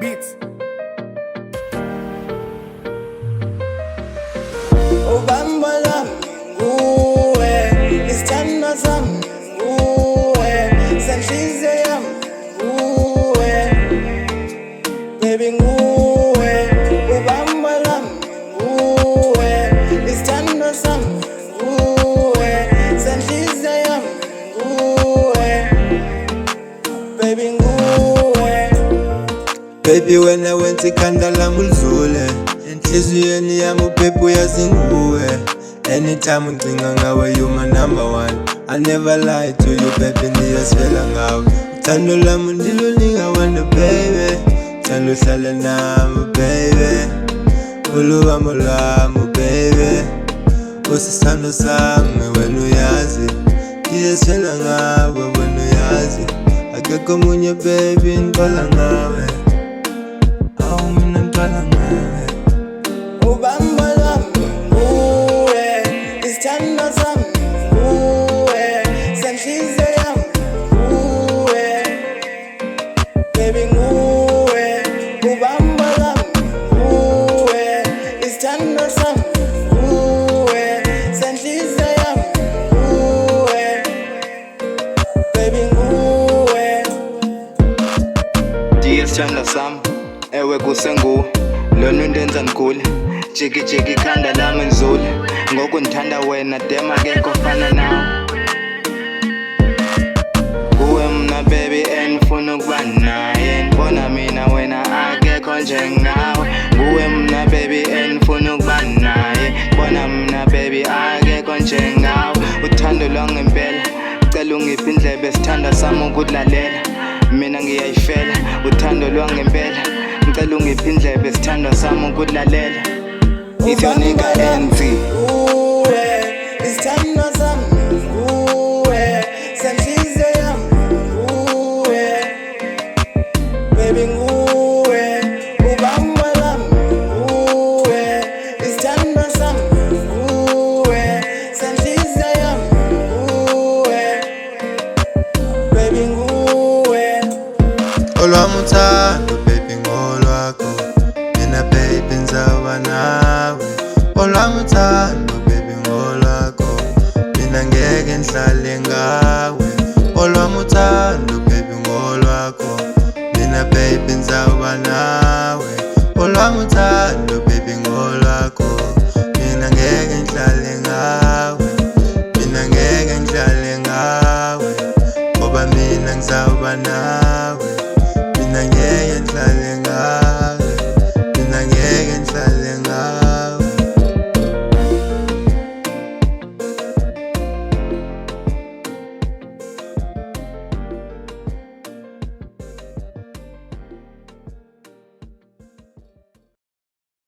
beats. Ubamba lami nguwe, isithando sami nguwe, senhliziyo yami nguwe, baby nguwe. Ubamba lami nguwe, isithando sami nguwe, senhliziyo yami nguwe, baby nguwe. Baby wena wenza ikhanda lami lidlule enhliziyweni yami uphepha uyazi nguwe. Anytime ngicinga ngawe you my number one. I never lie to you baby, ngiyazifela ngawe. Uthando lami ndilunika wena baby, uthando uhlale nami baby, ulubambo lwami baby, usisithando sami wena uyazi. Ngiyazifela ngawe wena uyazi, akekho omunye baby ngithola ngawe. Mina ngithola ngawe. Ubamba lami nguwe, isithando sami nguwe, senhliziyo yami nguwe, baby nguwe. Ubamba lami nguwe, isithando sami nguwe, senhliziyo yami nguwe, baby nguwe. Dear sithando sami, ewe kusenguwe lona undenza ngigule, jiki jiki ikhanda lami ngizule, ngoku ngithanda wena dem akekho ofana nawe. Kuwe mna baby engifuna ukuba naye, ngibona mina wena akekho njengawe. Kuwe mna baby engifuna ukuba naye, ngibona mina baby akekho njengawe. Uthando lwangempela cela ungiphe indlebe, sithanda sami ukudlalela, mina ngiyayifela. Uthando lwangempela ngicela ungiphe indlebe, sithando sami ukudlalela. It's your nigga NT. Nguwe, isithando sami nguwe, senhliziyo yami nguwe, baby nguwe. Ubamba lami nguwe, isithando sami nguwe, senhliziyo yami nguwe, baby nguwe. Olwami uthando baby ngolwakho, mina baby ngizoba nawe. Olwami uthando baby ngolwakho, mina ngeke ngihlale ngawe. Olwami uthando baby ngolwakho, mina baby ngizoba nawe. Olwami uthando baby ngolwakho.